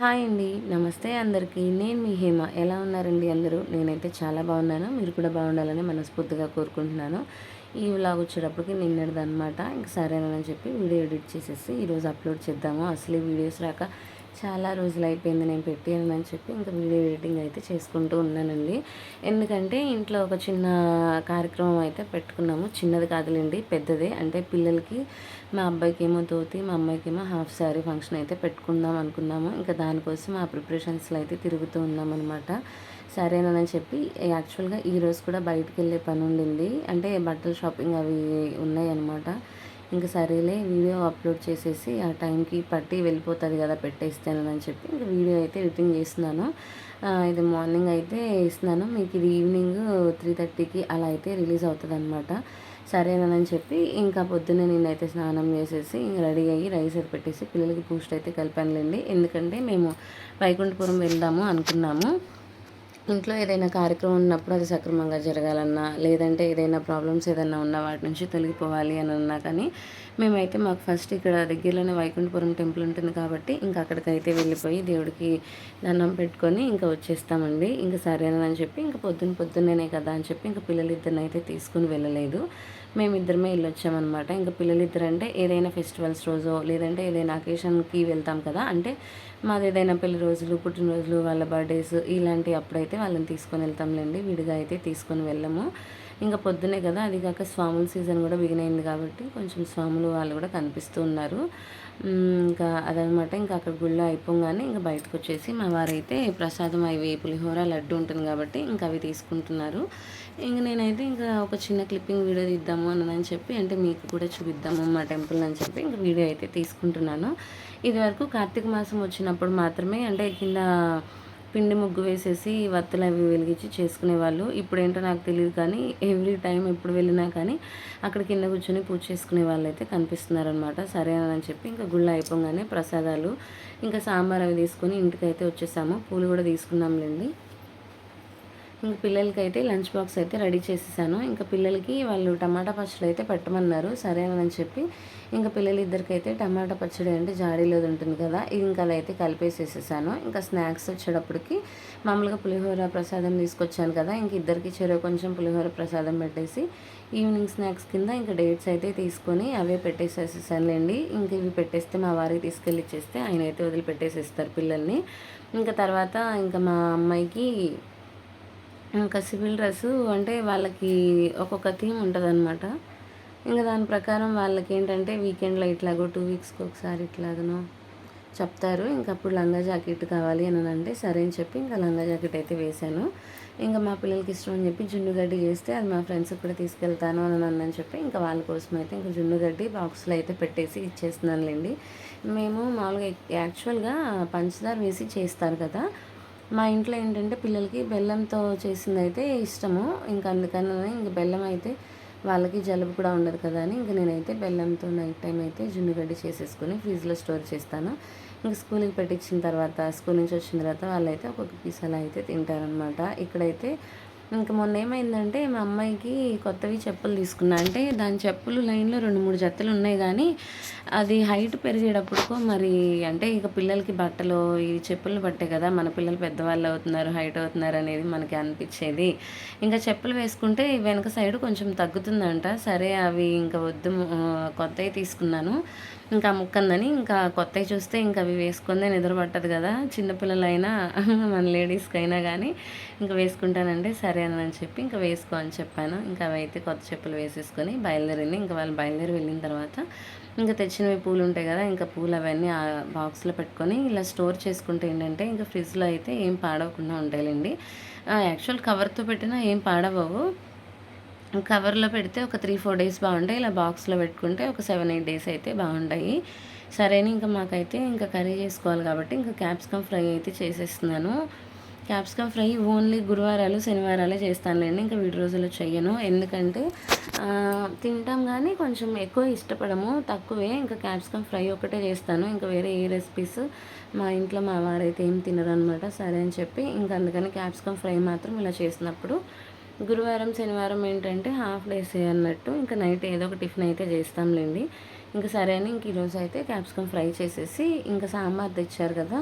Hi అండి. నమస్తే అందరికీ. నేను మీ హేమ. ఎలా ఉన్నారండి అందరూ? నేనైతే చాలా బాగున్నాను. మీరు కూడా బాగుండాలని మనస్ఫూర్తిగా కోరుకుంటున్నాను. ఈ వ్లాగ్ వచ్చేటప్పటికి నిన్నటిదనమాట. ఇంక సరేనని చెప్పి వీడియో ఎడిట్ చేసేసి ఈరోజు అప్లోడ్ చేద్దాము. అసలు ఈ వీడియోస్ రాక చాలా రోజులు అయిపోయింది నేను పెట్టానని చెప్పి ఇంకా వీడియో ఎడిటింగ్ అయితే చేసుకుంటూ ఉన్నానండి. ఎందుకంటే ఇంట్లో ఒక చిన్న కార్యక్రమం అయితే పెట్టుకున్నాము. చిన్నది కాదులేండి, పెద్దదే. అంటే పిల్లలకి మా అబ్బాయికి ఏమో ధోతి, మా అమ్మాయికి ఏమో హాఫ్ శారీ ఫంక్షన్ అయితే పెట్టుకుందాం అనుకున్నాము. ఇంకా దానికోసం ఆ ప్రిపరేషన్స్లో అయితే తిరుగుతూ ఉన్నామన్నమాట. సరేనని చెప్పి యాక్చువల్గా ఈరోజు కూడా బయటికి వెళ్ళే పని ఉండింది. అంటే బట్టల షాపింగ్ అవి ఉన్నాయి అన్నమాట. ఇంకా సరేలే వీడియో అప్లోడ్ చేసేసి ఆ టైంకి పట్టి వెళ్ళిపోతుంది కదా పెట్టేస్తానని చెప్పి ఇంకా వీడియో అయితే ఎడిటింగ్ చేస్తున్నాను. ఇది మార్నింగ్ అయితే ఇస్తున్నాను, మీకు ఇది ఈవినింగ్ 3:30కి అలా అయితే రిలీజ్ అవుతుంది అనమాట. సరేనని చెప్పి ఇంకా పొద్దున్నే నేనైతే స్నానం చేసేసి రెడీ అయ్యి రైస్ అయితే పెట్టేసి పిల్లలకి బూస్ట్ అయితే కలిపానులేండి. ఎందుకంటే మేము వైకుంఠపురం వెళ్దాము అనుకున్నాము. ఇంట్లో ఏదైనా కార్యక్రమం ఉన్నప్పుడు అది సక్రమంగా జరగాలన్నా, లేదంటే ఏదైనా ప్రాబ్లమ్స్ ఏదైనా ఉన్నా వాటి నుంచి తొలగిపోవాలి అని అన్నా కానీ మేమైతే మాకు ఫస్ట్ ఇక్కడ దగ్గరలోనే వైకుంఠపురం టెంపుల్ ఉంటుంది కాబట్టి ఇంకా అక్కడికైతే వెళ్ళిపోయి దేవుడికి దండం పెట్టుకొని ఇంకా వచ్చేస్తామండి. ఇంకా సరేనని చెప్పి ఇంకా పొద్దున్నే కదా అని చెప్పి ఇంకా పిల్లలిద్దరిని అయితే తీసుకుని వెళ్ళలేదు. మేమిద్దరమే వెళ్ళొచ్చామన్నమాట. ఇంకా పిల్లలిద్దరు అంటే ఏదైనా ఫెస్టివల్స్ రోజో లేదంటే ఏదైనా అకేషన్కి వెళ్తాం కదా, అంటే మాది ఏదైనా పెళ్లి రోజులు, పుట్టినరోజులు, వాళ్ళ బర్త్డేస్ ఇలాంటి అప్పుడైతే వాళ్ళని తీసుకొని వెళ్తాంలేండి. విడిగా అయితే తీసుకొని వెళ్ళము. ఇంకా పొద్దునే కదా, అది కాక స్వాముల సీజన్ కూడా బిగిన్ అయింది కాబట్టి కొంచెం స్వాములు వాళ్ళు కూడా కనిపిస్తూ ఉన్నారు. ఇంకా అదనమాట. ఇంకా అక్కడ గుళ్ళో అయిపోగానే ఇంకా బయటకు వచ్చేసి మా వారైతే ప్రసాదం అవి పులిహోర లడ్డు ఉంటుంది కాబట్టి ఇంకా అవి తీసుకుంటున్నారు. ఇంక నేనైతే ఇంకా ఒక చిన్న క్లిప్పింగ్ వీడియో తీద్దాము అని చెప్పి, అంటే మీకు కూడా చూపిద్దాము మా టెంపుల్ అని చెప్పి ఇంకా వీడియో అయితే తీసుకుంటున్నాను. ఇది వరకు కార్తీక మాసం వచ్చినప్పుడు మాత్రమే అంటే కింద పిండి ముగ్గు వేసేసి వత్తులు అవి వెలిగించి చేసుకునేవాళ్ళు. ఇప్పుడేంటో నాకు తెలియదు కానీ ఎవ్రీ టైం ఎప్పుడు వెళ్ళినా కానీ అక్కడ కింద కూర్చొని పూజ చేసుకునే వాళ్ళు అయితే కనిపిస్తున్నారనమాట. సరే అని చెప్పి ఇంకా గుళ్ళ అయిపోగానే ప్రసాదాలు ఇంకా సాంబార్ అవి తీసుకొని ఇంటికైతే వచ్చేసాము. పూలు కూడా తీసుకున్నాంలేండి. ఇంక పిల్లలకైతే లంచ్ బాక్స్ అయితే రెడీ చేసేసాను. ఇంకా పిల్లలకి వాళ్ళు టమాటా పచ్చడి అయితే పెట్టమన్నారు. సరేనని చెప్పి ఇంకా పిల్లలిద్దరికైతే టమాటా పచ్చడి అంటే జాడీలోది ఉంటుంది కదా, ఇంకా అదైతే కలిపేసేసేసాను. ఇంకా స్నాక్స్ వచ్చేటప్పటికి మామూలుగా పులిహోర ప్రసాదం తీసుకొచ్చాను కదా, ఇంక ఇద్దరికి చెరో కొంచెం పులిహోర ప్రసాదం పెట్టేసి ఈవినింగ్ స్నాక్స్ కింద ఇంకా డేట్స్ అయితే తీసుకొని అవే పెట్టేసేసానులేండి. ఇంక ఇవి పెట్టేస్తే మా వారికి తీసుకెళ్ళి ఇచ్చేస్తే ఆయన అయితే వదిలిపెట్టేసేస్తారు పిల్లల్ని. ఇంకా తర్వాత ఇంకా మా అమ్మాయికి ఇంకా సివిల్ డ్రెస్సు అంటే వాళ్ళకి ఒక్కొక్క థీమ్ ఉంటుందన్నమాట. ఇంకా దాని ప్రకారం వాళ్ళకి ఏంటంటే వీకెండ్లో ఇట్లాగో 2 వీక్స్కి ఒకసారి ఇట్లాగనో చెప్తారు. ఇంకప్పుడు లంగా జాకెట్ కావాలి అని అంటే సరే అని చెప్పి ఇంకా లంగా జాకెట్ అయితే వేశాను. ఇంకా మా పిల్లలకి ఇష్టం అని చెప్పి జున్ను గడ్డి చేస్తే అది మా ఫ్రెండ్స్కి కూడా తీసుకెళ్తాను అని చెప్పి ఇంకా వాళ్ళ కోసం అయితే ఇంకా జున్ను గడ్డి బాక్స్లో అయితే పెట్టేసి ఇచ్చేస్తున్నానులేండి. మేము మామూలుగా యాక్చువల్గా పంచదార వేసి చేస్తారు కదా, మా ఇంట్లో ఏంటంటే పిల్లలకి బెల్లంతో చేసింది అయితే ఇష్టము. ఇంకా అందుకని ఇంక బెల్లం అయితే వాళ్ళకి జలుబు కూడా ఉండదు కదా అని ఇంక నేనైతే బెల్లంతో నైట్ టైం అయితే జున్నుగడ్డి చేసేసుకొని ఫ్రిడ్జ్లో స్టోర్ చేస్తాను. ఇంక స్కూల్కి పెట్టించిన తర్వాత స్కూల్ నుంచి వచ్చిన తర్వాత వాళ్ళైతే ఒక్కొక్క పీస్ అలా అయితే తింటారనమాట. ఇక్కడైతే ఇంకా మొన్న ఏమైందంటే మా అమ్మాయికి కొత్తవి చెప్పులు తీసుకున్నా. అంటే దాని చెప్పులు లైన్లో 2-3 జతలు ఉన్నాయి కానీ అది హైట్ పెరిగేటప్పుడుకో మరి అంటే ఇక పిల్లలకి బట్టలు ఈ చెప్పులు బట్టే కదా మన పిల్లలు పెద్దవాళ్ళు అవుతున్నారు, హైట్ అవుతున్నారు అనేది మనకి అనిపించేది. ఇంకా చెప్పులు వేసుకుంటే వెనక సైడ్ కొంచెం తగ్గుతుందంట. సరే అవి ఇంకా వద్దు, కొత్తవి తీసుకున్నాను. ఇంకా ముక్కందని ఇంకా కొత్తవి చూస్తే ఇంకా అవి వేసుకుందే నిద్ర పట్టదు కదా, చిన్నపిల్లలైనా మన లేడీస్కి అయినా కానీ ఇంకా వేసుకుంటానంటే సరే అని చెప్పి ఇంకా వేసుకో అని చెప్పాను. ఇంకా అవి అయితే కొత్త చెప్పులు వేసేసుకొని బయలుదేరింది. ఇంకా వాళ్ళు బయలుదేరి వెళ్ళిన తర్వాత ఇంకా తెచ్చినవి పూలు ఉంటాయి కదా, ఇంకా పూలు అవన్నీ ఆ బాక్స్లో పెట్టుకొని ఇలా స్టోర్ చేసుకుంటే ఏంటంటే ఇంకా ఫ్రిడ్జ్లో అయితే ఏం పాడవకుండా ఉంటాయిలేండి. యాక్చువల్ కవర్తో పెట్టినా ఏం పాడవవు. కవర్లో పెడితే ఒక 3-4 డేస్ బాగుంటాయి. ఇలా బాక్స్లో పెట్టుకుంటే ఒక 7-8 డేస్ అయితే బాగుంటాయి. సరే అని ఇంకా మాకైతే ఇంకా కర్రీ చేసుకోవాలి కాబట్టి ఇంకా క్యాప్సికమ్ ఫ్రై అయితే చేసేస్తున్నాను. క్యాప్సికమ్ ఫ్రై ఓన్లీ గురువారాలు శనివారాలే చేస్తానులేండి, ఇంకా వీడి రోజుల్లో చెయ్యను. ఎందుకంటే తింటాం కానీ కొంచెం ఎక్కువ ఇష్టపడము, తక్కువే. ఇంకా క్యాప్సికమ్ ఫ్రై ఒకటే చేస్తాను, ఇంకా వేరే ఏ రెసిపీస్ మా ఇంట్లో మా వారైతే ఏం తినరు అనమాట. సరే అని చెప్పి ఇంకా అందుకని క్యాప్సికమ్ ఫ్రై మాత్రం ఇలా చేసినప్పుడు గురువారం శనివారం ఏంటంటే హాఫ్ డేసే అన్నట్టు ఇంకా నైట్ ఏదో ఒక టిఫిన్ అయితే చేస్తాంలేండి. ఇంకా సరే అని ఇంక ఈరోజు అయితే క్యాప్సికమ్ ఫ్రై చేసేసి ఇంకా సాంబార్ తెచ్చారు కదా,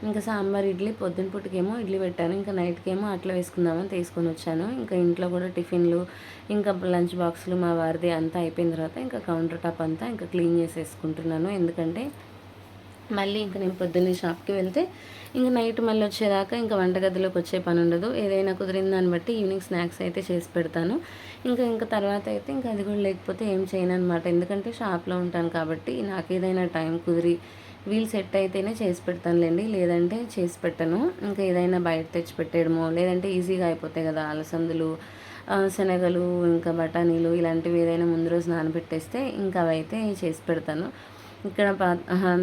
ఇంకా సాంబార్ ఇడ్లీ పొద్దున పూటకేమో ఇడ్లీ పెట్టాను, ఇంకా నైట్కేమో అట్లా వేసుకుందామని తీసుకొని వచ్చాను. ఇంకా ఇంట్లో కూడా టిఫిన్లు ఇంకా లంచ్ బాక్సులు మా వారిది అంతా అయిపోయిన తర్వాత ఇంకా కౌంటర్ టాప్ అంతా ఇంకా క్లీన్ చేసేసుకుంటున్నాను. ఎందుకంటే మళ్ళీ ఇంక నేను పొద్దున్నే షాప్కి వెళ్తే ఇంక నైట్ మళ్ళీ వచ్చేదాకా ఇంకా వంటగదిలోకి వచ్చే పని ఉండదు. ఏదైనా కుదిరిన దాన్ని బట్టి ఈవినింగ్ స్నాక్స్ అయితే చేసి పెడతాను. ఇంకా తర్వాత అయితే ఇంకా అది కూడా లేకపోతే ఏం చేయను అనమాట. ఎందుకంటే షాప్లో ఉంటాను కాబట్టి నాకు ఏదైనా టైం కుదిరి వీలు సెట్ అయితేనే చేసి పెడతానులేండి, లేదంటే చేసి పెట్టను. ఇంకా ఏదైనా బయట తెచ్చి పెట్టేయడమో లేదంటే ఈజీగా అయిపోతాయి కదా అలసందులు, శనగలు, ఇంకా బఠానీలు ఇలాంటివి ఏదైనా ముందు రోజు నానబెట్టేస్తే ఇంకా అవైతే చేసి పెడతాను. ఇక్కడ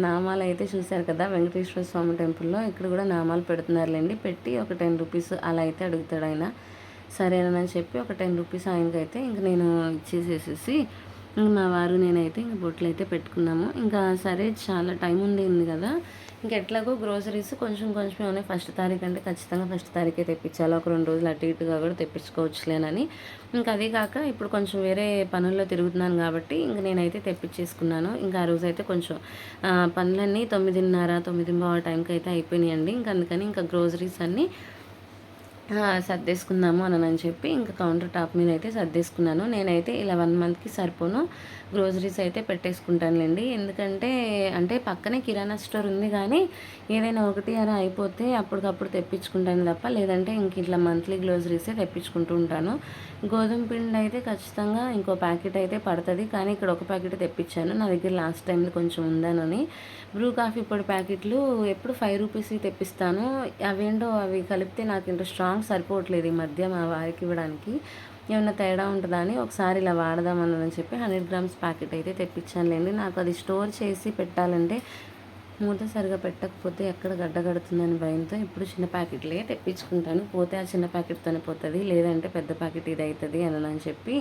నామాలు అయితే చూశారు కదా, వెంకటేశ్వర స్వామి టెంపుల్లో ఇక్కడ కూడా నామాలు పెడుతున్నారులేండి. పెట్టి ఒక 10 రూపీస్ అలా అయితే అడుగుతాడు ఆయన. సరేనని చెప్పి ఒక 10 రూపీస్ ఆయనకైతే ఇంక నేను ఇచ్చేసేసి మా వారు నేనైతే ఇంక బొట్లు అయితే పెట్టుకున్నాము. ఇంకా సరే చాలా టైం ఉంది కదా, ఎట్లాగో గ్రోసరీస్ కొంచెం కొంచెం ఉన్నాయి. ఫస్ట్ తారీఖు అంటే ఖచ్చితంగా ఫస్ట్ తారీఖే తెప్పించాలి, ఒక 2 రోజులు అటు ఇటుగా కూడా తెప్పించుకోవచ్చులేనని. ఇంకా అదే కాక ఇప్పుడు కొంచెం వేరే పనుల్లో తిరుగుతున్నాను కాబట్టి ఇంక నేనైతే తెప్పించేసుకున్నాను. ఇంకా ఆ రోజు అయితే కొంచెం పనులన్నీ 9:30, 9:15 టైంకి అయితే అయిపోయినాయండి. ఇంకా అందుకని ఇంకా గ్రోసరీస్ అన్నీ సర్దేసుకుందాము అని చెప్పి ఇంకా కౌంటర్ టాప్ మీద అయితే సర్దేసుకున్నాను. నేనైతే ఇలా 1 మంత్కి సరిపోను గ్రోసరీస్ అయితే పెట్టేసుకుంటానులేండి. ఎందుకంటే అంటే పక్కనే కిరాణా స్టోర్ ఉంది కానీ ఏదైనా ఒకటి అలా అయిపోతే అప్పటికప్పుడు తెప్పించుకుంటాను తప్ప, లేదంటే ఇంక ఇట్లా మంత్లీ గ్రోసరీసే తెప్పించుకుంటూ ఉంటాను. గోధుమ పిండి అయితే ఖచ్చితంగా ఇంకో ప్యాకెట్ అయితే పడుతుంది, కానీ ఇక్కడ ఒక ప్యాకెట్ తెప్పించాను. నా దగ్గర లాస్ట్ టైంలో కొంచెం ఉందానని. బ్రూ కాఫీ పొడి ప్యాకెట్లు ఎప్పుడు 5 రూపీస్కి తెప్పిస్తాను. అవేంటో అవి కలిపితే నాకు ఇంత స్ట్రాంగ్ సరిపోవట్లేదు ఈ మధ్య మా వారికి ఇవ్వడానికి. ఏమైనా తేడా ఉంటుందా అని ఒకసారి ఇలా వాడదామని చెప్పి 100 గ్రామ్స్ ప్యాకెట్ అయితే తెప్పించానులేండి. నాకు అది స్టోర్ చేసి పెట్టాలంటే మూత సరిగా పెట్టకపోతే ఎక్కడ గడ్డ కడుతుందని భయంతో ఇప్పుడు చిన్న ప్యాకెట్లే తెప్పించుకుంటాను. పోతే ఆ చిన్న ప్యాకెట్తోనే పోతుంది, లేదంటే పెద్ద ప్యాకెట్ ఇది అవుతుంది అని చెప్పి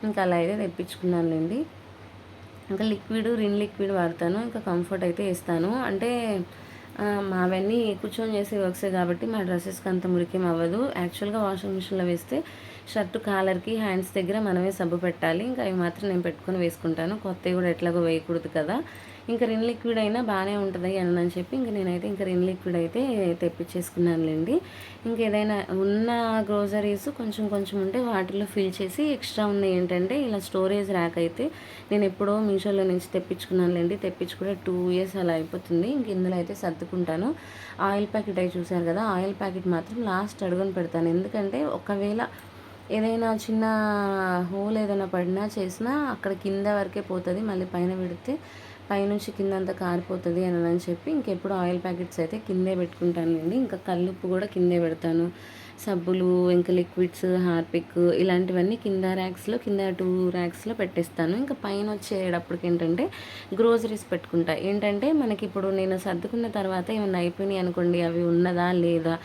ఇంకా అలా అయితే తెప్పించుకున్నానులేండి. ఇంకా రిన్ లిక్విడ్ వాడతాను. ఇంకా కంఫర్ట్ అయితే వేస్తాను. అంటే మావన్నీ కూర్చొని చేసే వర్క్సే కాబట్టి మా డ్రెస్సెస్కి అంత మురికేం అవ్వదు. యాక్చువల్గా వాషింగ్ మిషన్లో వేస్తే షర్టు కాలర్కి హ్యాండ్స్ దగ్గర మనమే సబ్బు పెట్టాలి. ఇంకా అవి మాత్రం నేను పెట్టుకొని వేసుకుంటాను, కొత్తవి కూడా ఎట్లాగో వేయకూడదు కదా. ఇంకా రిన్ లిక్విడ్ అయినా బాగానే ఉంటుంది అని చెప్పి ఇంక నేనైతే ఇంకా రిన్ లిక్విడ్ అయితే తెప్పించేసుకున్నానులేండి. ఇంకేదైనా ఉన్న గ్రోసరీస్ కొంచెం కొంచెం ఉంటే వాటిలో ఫిల్ చేసి ఎక్స్ట్రా ఉన్నాయి ఏంటంటే ఇలా స్టోరేజ్ ర్యాక్ అయితే నేను ఎప్పుడో మీషోలో నుంచి తెప్పించుకున్నానులేండి. తెప్పించి కూడా 2 ఇయర్స్ అలా అయిపోతుంది. ఇంక ఇందులో అయితే సర్దుకుంటాను. ఆయిల్ ప్యాకెట్ అవి చూసారు కదా, ఆయిల్ ప్యాకెట్ మాత్రం లాస్ట్ అడుగుని పెడతాను. ఎందుకంటే ఒకవేళ ఏదైనా చిన్న హోల్ ఏదైనా పడినా చేసినా అక్కడ కింద వరకే పోతుంది, మళ్ళీ పైన పెడితే పైనుంచి కింద అంతా కారిపోతుంది అని చెప్పి ఇంకెప్పుడు ఆయిల్ ప్యాకెట్స్ అయితే కిందే పెట్టుకుంటానండి. ఇంకా కల్లుప్పు కూడా కిందే పెడతాను. సబ్బులు, ఇంకా లిక్విడ్స్, హార్పిక్ ఇలాంటివన్నీ కింద 2 ర్యాక్స్లో పెట్టేస్తాను. ఇంకా పైన వచ్చేటప్పటికి ఏంటంటే గ్రోసరీస్ పెట్టుకుంటా. ఏంటంటే మనకి ఇప్పుడు నేను సర్దుకున్న తర్వాత ఏమైనా అయిపోయినాయి అనుకోండి, అవి ఉన్నదా లేదా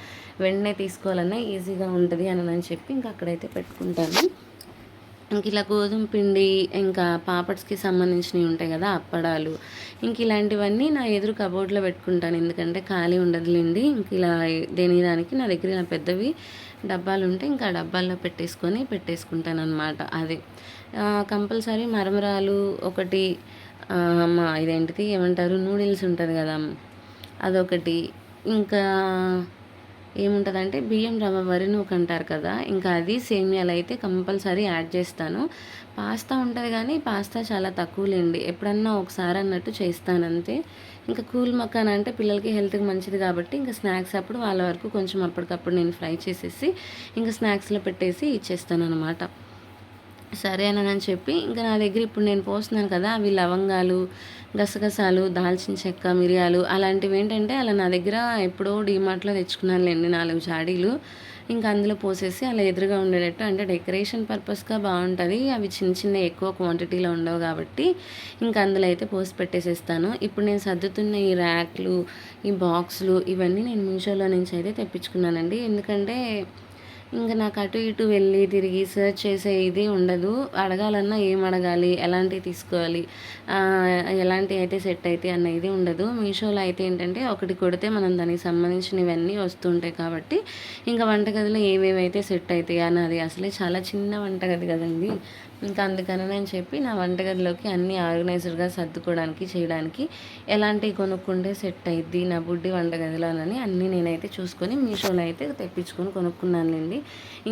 వెంటనే తీసుకోవాలన్నా ఈజీగా ఉంటుంది అని చెప్పి ఇంకా అక్కడైతే పెట్టుకుంటాను. ఇంక ఇలా గోధుమ పిండి, ఇంకా పాపడ్స్కి సంబంధించినవి ఉంటాయి కదా అప్పడాలు, ఇంక ఇలాంటివన్నీ నా ఎదురు కబోర్డ్లో పెట్టుకుంటాను. ఎందుకంటే ఖాళీ ఉండదులేండి. ఇంక ఇలా దానికి నా దగ్గర ఇలా పెద్దవి డబ్బాలు ఉంటే ఇంకా ఆ డబ్బాల్లో పెట్టేసుకుంటాను అనమాట. అది కంపల్సరీ మరమరాలు ఒకటి, ఇదేంటిది ఏమంటారు నూడిల్స్ ఉంటుంది కదా అదొకటి, ఇంకా ఏముంటుందంటే బియ్యం రవ్వ వరి నూక అంటారు కదా, ఇంకా అది సేమియాలు అయితే కంపల్సరీ యాడ్ చేస్తాను. పాస్తా ఉంటుంది కానీ పాస్తా చాలా తక్కువలేండి, ఎప్పుడన్నా ఒకసారి అన్నట్టు చేస్తాను అంతే. ఇంకా కూల్ మకాన్ అంటే పిల్లలకి హెల్త్కి మంచిది కాబట్టి ఇంకా స్నాక్స్ అప్పుడు వాళ్ళ వరకు కొంచెం అప్పటికప్పుడు నేను ఫ్రై చేసేసి ఇంకా స్నాక్స్లో పెట్టేసి ఇచ్చేస్తాను అనమాట. సరే అని చెప్పి ఇంకా నా దగ్గర ఇప్పుడు నేను పోస్తున్నాను కదా, అవి లవంగాలు, గసగసాలు, దాల్చిన చెక్క, మిరియాలు అలాంటివి ఏంటంటే అలా నా దగ్గర ఎప్పుడో డీమార్ట్లో తెచ్చుకున్నానులేండి 4 జాడీలు. ఇంకా అందులో పోసేసి అలా ఎదురుగా ఉండేటట్టు, అంటే డెకరేషన్ పర్పస్గా బాగుంటుంది. అవి చిన్న చిన్న ఎక్కువ క్వాంటిటీలో ఉండవు కాబట్టి ఇంకా అందులో అయితే పోసి పెట్టేసేస్తాను. ఇప్పుడు నేను సర్దుతున్న ఈ ర్యాక్లు, ఈ బాక్సులు ఇవన్నీ నేను మీషోలో నుంచి అయితే తెప్పించుకున్నానండి. ఎందుకంటే ఇంకా నాకు అటు ఇటు వెళ్ళి తిరిగి సెర్చ్ చేసే ఇది ఉండదు. అడగాలన్నా ఏం అడగాలి, ఎలాంటివి తీసుకోవాలి, ఎలాంటివి అయితే సెట్ అయితే అన్న ఇది ఉండదు. మీషోలో అయితే ఏంటంటే ఒకటి కొడితే మనం దానికి సంబంధించినవన్నీ వస్తుంటాయి కాబట్టి ఇంకా వంటగదిలో ఏవేవైతే సెట్ అవుతాయి అని, అది అసలే చాలా చిన్న వంటగది కదండి, ఇంకా అందుకనని చెప్పి నా వంటగదిలోకి అన్నీ ఆర్గనైజ్డ్గా సర్దుకోవడానికి చేయడానికి ఎలాంటివి కొనుక్కుంటే సెట్ అయ్యిద్ది నా బుడ్డి వంటగదిలోనని అన్నీ నేనైతే చూసుకొని మీషోలో అయితే తెప్పించుకొని కొనుక్కున్నానులేండి.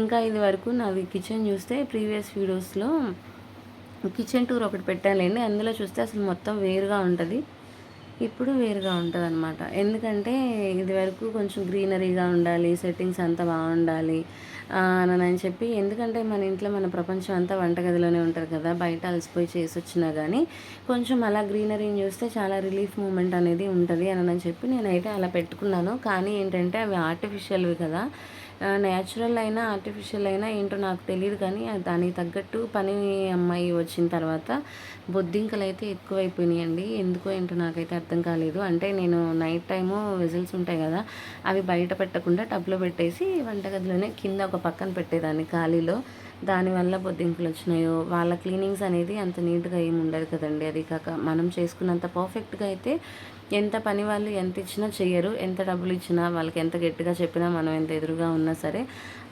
ఇంకా ఇది వరకు నాది కిచెన్ చూస్తే ప్రీవియస్ వీడియోస్లో కిచెన్ టూర్ ఒకటి పెట్టాలండి. అందులో చూస్తే అసలు మొత్తం వేరుగా ఉంటుంది, ఇప్పుడు వేరుగా ఉంటుందన్నమాట. ఎందుకంటే ఇదివరకు కొంచెం గ్రీనరీగా ఉండాలి, సెట్టింగ్స్ అంతా బాగుండాలి అని చెప్పి, ఎందుకంటే మన ఇంట్లో మన ప్రపంచం అంతా వంటగదిలోనే ఉంటుంది కదా, బయట అలసిపోయి చేసి వచ్చినా కానీ కొంచెం అలా గ్రీనరీని చూస్తే చాలా రిలీఫ్ మూమెంట్ అనేది ఉంటుంది అని చెప్పి నేనైతే అలా పెట్టుకున్నాను. కానీ ఏంటంటే అవి ఆర్టిఫిషియల్వి కదా, న్యాచురల్ అయినా ఆర్టిఫిషియల్ అయినా ఏంటో నాకు తెలియదు. కానీ దానికి తగ్గట్టు పని అమ్మాయి వచ్చిన తర్వాత బొద్దింకలు అయితే ఎక్కువైపోయినాయండి. ఎందుకో ఏంటో నాకైతే అర్థం కాలేదు. అంటే నేను నైట్ టైము విజిల్స్ ఉంటాయి కదా, అవి బయట పెట్టకుండా టబ్లో పెట్టేసి వంటగదిలోనే కింద ఒక పక్కన పెట్టేదాన్ని ఖాళీలో. దానివల్ల బొద్దింకలు వచ్చినాయో, వాళ్ళ క్లీనింగ్స్ అనేది అంత నీట్గా ఏమి ఉండదు కదండి. అది కాక మనం చేసుకున్నంత పర్ఫెక్ట్గా అయితే ఎంత పని వాళ్ళు ఎంత ఇచ్చినా చెయ్యరు. ఎంత డబ్బులు ఇచ్చినా, వాళ్ళకి ఎంత గట్టిగా చెప్పినా, మనం ఎంత ఎదురుగా ఉన్నా సరే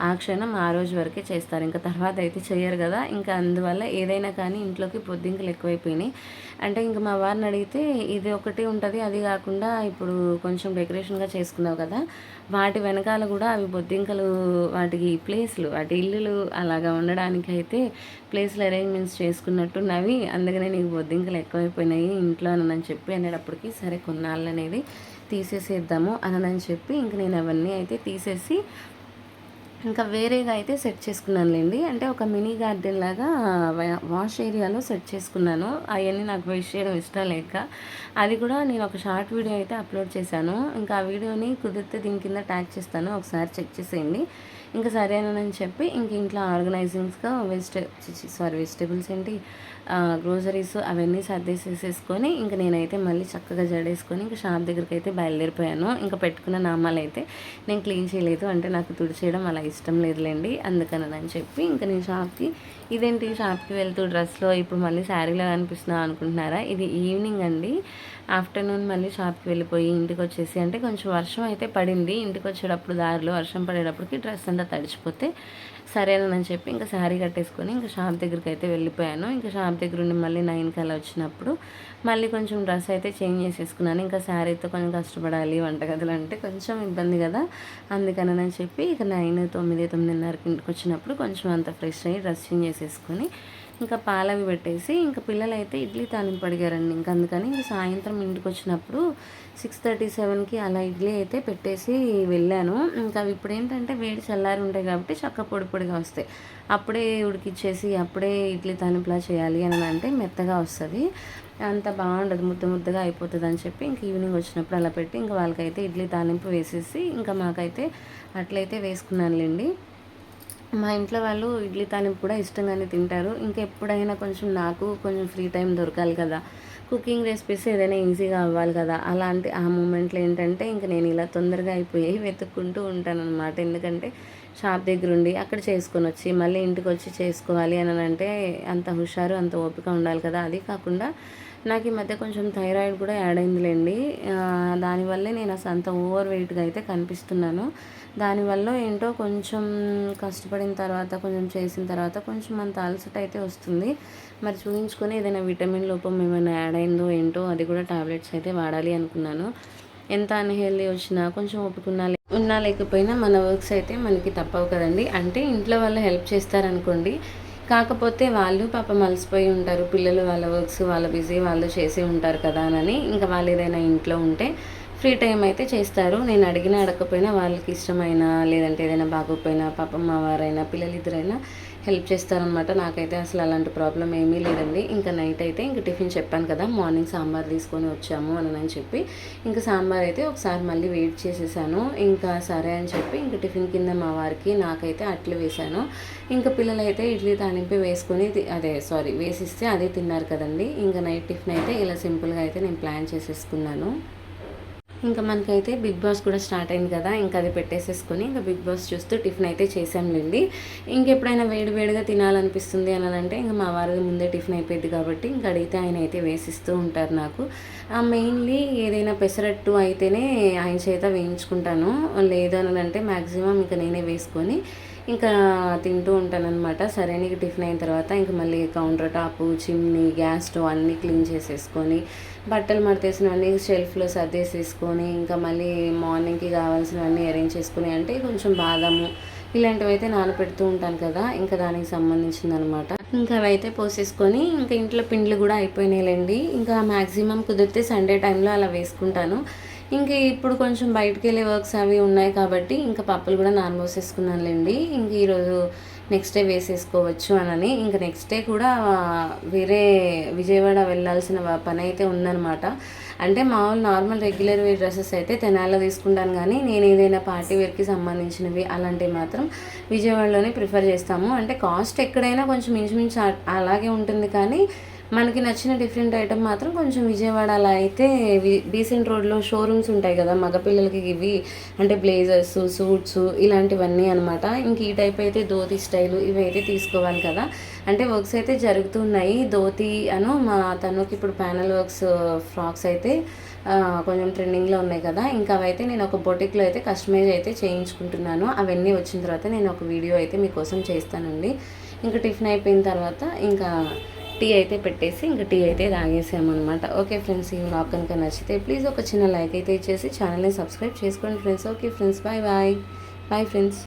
ఆ క్షణం ఆ రోజు వరకే చేస్తారు, ఇంకా తర్వాత అయితే చెయ్యరు కదా. ఇంకా అందువల్ల ఏదైనా కానీ ఇంట్లోకి బొద్దింకలు ఎక్కువైపోయినాయి. అంటే ఇంకా మా వారిని అడిగితే ఇది ఒకటి ఉంటుంది, అది కాకుండా ఇప్పుడు కొంచెం డెకరేషన్గా చేసుకున్నావు కదా, వాటి వెనకాల కూడా అవి బొద్దింకలు, వాటికి ప్లేస్లు, వాటి ఇల్లులు అలాగా ఉండడానికి అయితే ప్లేస్లు అరేంజ్మెంట్స్ చేసుకున్నట్టున్నవి. అందుకనే నీకు బొద్దింకలు ఎక్కువైపోయినాయి ఇంట్లో అని చెప్పి అనేటప్పటికి సరే కొన్నాళ్ళు అనేది తీసేసేద్దాము అని చెప్పి ఇంక నేను అవన్నీ అయితే తీసేసి ఇంకా వేరేగా అయితే సెట్ చేసుకున్నానులేండి. అంటే ఒక మినీ గార్డెన్ లాగా వాష్ ఏరియాలో సెట్ చేసుకున్నాను. అవన్నీ నాకు వేస్ట్ చేయడం ఇష్టం లేక అది కూడా నేను ఒక షార్ట్ వీడియో అయితే అప్లోడ్ చేశాను. ఇంకా ఆ వీడియోని కుదిరితే దీని కింద ట్యాగ్ చేస్తాను, ఒకసారి చెక్ చేసేయండి. ఇంకా సరేనని చెప్పి ఇంక ఇంట్లో ఆర్గనైజింగ్స్గా వెజిటేబుల్స్ ఏంటి, గ్రోసరీస్ అవన్నీ సర్దేసేసుకొని ఇంక నేనైతే మళ్ళీ చక్కగా జడేసుకొని ఇంకా షాప్ దగ్గరికి అయితే బయలుదేరిపోయాను. ఇంకా పెట్టుకున్న నామాలు అయితే నేను క్లీన్ చేయలేదు, అంటే నాకు తుడిచేయడం అలా ఇష్టం లేదులేండి. అందుకని చెప్పి ఇంకా నేను ఇదేంటి షాప్కి వెళ్తూ డ్రెస్లో ఇప్పుడు మళ్ళీ శారీలో అనిపిస్తున్నా అనుకుంటున్నారా, ఇది ఈవినింగ్ అండి. ఆఫ్టర్నూన్ మళ్ళీ షాప్కి వెళ్ళిపోయి ఇంటికి వచ్చేసి, అంటే కొంచెం వర్షం అయితే పడింది, ఇంటికి వచ్చేటప్పుడు దారిలో వర్షం పడేటప్పటికి డ్రెస్ అంతా తడిచిపోతే సరేనని చెప్పి ఇంకా శారీ కట్టేసుకొని ఇంకా షాప్ దగ్గరికి అయితే వెళ్ళిపోయాను. ఇంకా షాప్ దగ్గర ఉండి మళ్ళీ 9కి అలా వచ్చినప్పుడు మళ్ళీ కొంచెం డ్రెస్ అయితే చేంజ్ చేసేసుకున్నాను. ఇంకా శారీతో కొంచెం కష్టపడాలి వంటగదులు అంటే కొంచెం ఇబ్బంది కదా, అందుకని చెప్పి ఇక 9:30కి ఇంటికి వచ్చినప్పుడు కొంచెం అంత ఫ్రెష్ అయ్యి డ్రెస్ చేంజ్ చేసేసుకొని ఇంకా పాలవి పెట్టేసి ఇంకా పిల్లలు అయితే ఇడ్లీ తాలింపు అడిగారండి. ఇంకా అందుకని ఇంక సాయంత్రం ఇంటికి వచ్చినప్పుడు 6:37కి అలా ఇడ్లీ అయితే పెట్టేసి వెళ్ళాను. ఇంకా అవి ఇప్పుడు ఏంటంటే వేడి చల్లారి ఉంటాయి కాబట్టి చక్క పొడి పొడిగా వస్తాయి. అప్పుడే ఉడికిచ్చేసి అప్పుడే ఇడ్లీ తాలింపులా చేయాలి అని అంటే మెత్తగా వస్తుంది, అంత బాగుండదు, ముద్దగా అయిపోతుంది అని చెప్పి ఇంక ఈవినింగ్ వచ్చినప్పుడు అలా పెట్టి ఇంకా వాళ్ళకైతే ఇడ్లీ తాలింపు వేసేసి ఇంకా మాకైతే అట్లయితే వేసుకున్నానులేండి. మా ఇంట్లో వాళ్ళు ఇడ్లీ తాలింపు కూడా ఇష్టంగానే తింటారు. ఇంకా ఎప్పుడైనా కొంచెం నాకు కొంచెం ఫ్రీ టైం దొరకాలి కదా, కుకింగ్ రెసిపీస్ ఏదైనా ఈజీగా అవ్వాలి కదా, అలాంటి ఆ మూమెంట్లో ఏంటంటే ఇంకా నేను ఇలా తొందరగా అయిపోయి వెతుక్కుంటూ ఉంటానన్నమాట. ఎందుకంటే షాప్ దగ్గర ఉండి అక్కడ చేసుకొని వచ్చి మళ్ళీ ఇంటికి వచ్చి చేసుకోవాలి అని అంటే అంత హుషారు అంత ఓపిక ఉండాలి కదా. అది కాకుండా నాకు ఈ మధ్య కొంచెం థైరాయిడ్ కూడా యాడ్ అయిందిలేండి. దానివల్లే నేను అసలు అంత ఓవర్ వెయిట్గా అయితే కనిపిస్తున్నాను. దానివల్ల ఏంటో కొంచెం కష్టపడిన తర్వాత కొంచెం చేసిన తర్వాత కొంచెం అంత అలసట అయితే వస్తుంది. మరి చూపించుకొని ఏదైనా విటమిన్ లోపం ఏమైనా యాడ్ అయిందో ఏంటో అది కూడా టాబ్లెట్స్ అయితే వాడాలి అనుకున్నాను. ఎంత అన్హెల్దీ వచ్చినా కొంచెం ఉన్నా లేకపోయినా మన వర్క్స్ అయితే మనకి తప్పవు కదండి. అంటే ఇంట్లో వాళ్ళు హెల్ప్ చేస్తారనుకోండి, కాకపోతే వాళ్ళు పాపం అలసిపోయి ఉంటారు, పిల్లలు వాళ్ళ వర్క్స్ వాళ్ళ బిజీ వాళ్ళు చేసి ఉంటారు కదా అని ఇంకా వాళ్ళు ఏదైనా ఇంట్లో ఉంటే ఫ్రీ టైం అయితే చేస్తారు. నేను అడిగినా అడగకపోయినా వాళ్ళకి ఇష్టమైన లేదంటే ఏదైనా బాగోకపోయినా పాపం మా వారైనా పిల్లలు ఇద్దరైనా హెల్ప్ చేస్తారనమాట. నాకైతే అసలు అలాంటి ప్రాబ్లం ఏమీ లేదండి. ఇంకా నైట్ అయితే ఇంక టిఫిన్ చెప్పాను కదా, మార్నింగ్ సాంబార్ తీసుకొని వచ్చాము అని చెప్పి ఇంకా సాంబార్ అయితే ఒకసారి మళ్ళీ వెయిట్ చేసేసాను. ఇంకా సరే అని చెప్పి ఇంక టిఫిన్ కింద మా వారికి నాకైతే అట్లు వేశాను. ఇంకా పిల్లలైతే ఇడ్లీ తాలింపు వేసుకొని వేసిస్తే అదే తిన్నారు కదండి. ఇంకా నైట్ టిఫిన్ అయితే ఇలా సింపుల్గా అయితే నేను ప్లాన్ చేసేసుకున్నాను. ఇంకా మనకైతే బిగ్ బాస్ కూడా స్టార్ట్ అయింది కదా, ఇంకా అది పెట్టేసేసుకొని ఇంకా బిగ్ బాస్ చూస్తూ టిఫిన్ అయితే చేసాంలేండి. ఇంకెప్పుడైనా వేడిగా తినాలనిపిస్తుంది అని అంటే ఇంకా మా వారిది ముందే టిఫిన్ అయిపోయింది కాబట్టి ఇంకా అడిగితే ఆయన అయితే వేసిస్తూ ఉంటారు నాకు. మెయిన్లీ ఏదైనా పెసరట్టు అయితేనే ఆయన చేత వేయించుకుంటాను, లేదు అని అంటే మ్యాక్సిమం ఇంకా నేనే వేసుకొని ఇంకా తింటూ ఉంటానన్నమాట. సరే నీకు టిఫిన్ అయిన తర్వాత ఇంక మళ్ళీ counter top, chimney, gas stove అన్నీ క్లీన్ చేసేసుకొని, బట్టలు మడతేసినవన్నీ షెల్ఫ్లో సర్దేసేసుకొని, ఇంకా మళ్ళీ మార్నింగ్కి కావాల్సినవన్నీ అరేంజ్ చేసుకుని, అంటే కొంచెం బాదాము ఇలాంటివి అయితే నానపెడుతూ ఉంటాను కదా, ఇంకా దానికి సంబంధించిందనమాట. ఇంకా అవైతే పోసేసుకొని, ఇంకా ఇంట్లో పిండ్లు కూడా అయిపోయినాయిలేండి. ఇంకా మ్యాక్సిమం కుదిరితే సండే టైంలో అలా వేసుకుంటాను. ఇంక ఇప్పుడు కొంచెం బయటకెళ్ళే వర్క్స్ అవి ఉన్నాయి కాబట్టి ఇంకా పప్పులు కూడా నానబోసేసుకున్నానులేండి. ఇంక ఈరోజు నెక్స్ట్ డే వేసేసుకోవచ్చు అనని, ఇంక నెక్స్ట్ డే కూడా వేరే విజయవాడ వెళ్ళాల్సిన పని అయితే ఉందన్నమాట. అంటే మామూలు నార్మల్ రెగ్యులర్ వేర్ డ్రెస్సెస్ అయితే తెనాల్లో తీసుకుంటాను, కానీ నేను ఏదైనా పార్టీ వేర్కి సంబంధించినవి అలాంటివి మాత్రం విజయవాడలోనే ప్రిఫర్ చేస్తాము. అంటే కాస్ట్ ఎక్కడైనా కొంచెం ఇంచుమించు అలాగే ఉంటుంది, కానీ మనకి నచ్చిన డిఫరెంట్ ఐటమ్ మాత్రం కొంచెం విజయవాడ అలా అయితే డీసెంట్ రోడ్లో షోరూమ్స్ ఉంటాయి కదా మగపిల్లలకి, ఇవి అంటే బ్లేజర్స్, సూట్స్ ఇలాంటివన్నీ అనమాట. ఇంక ఈ టైప్ అయితే ధోతి స్టైలు ఇవి అయితే తీసుకోవాలి కదా. అంటే వర్క్స్ అయితే జరుగుతున్నాయి. ధోతి మా తనుకి ఇప్పుడు ప్యానల్ వర్క్స్ ఫ్రాక్స్ అయితే కొంచెం ట్రెండింగ్లో ఉన్నాయి కదా, ఇంకా అవైతే నేను ఒక బొటిక్లో అయితే కస్టమైజ్ అయితే చేయించుకుంటున్నాను. అవన్నీ వచ్చిన తర్వాత నేను ఒక వీడియో అయితే మీకోసం చేస్తానండి. ఇంకా టిఫిన్ అయిపోయిన తర్వాత ఇంకా టీ అయితే పెట్టేసి ఇంకా టీ అయితే తాగేసామన్నమాట. ఓకే ఫ్రెండ్స్, ఈ వ్లాగ్ కనుక నచ్చితే ప్లీజ్ ఒక చిన్న లైక్ అయితే ఇచ్చేసి ఛానల్ని సబ్స్క్రైబ్ చేసుకోండి friends. Okay friends, bye bye. Bye friends.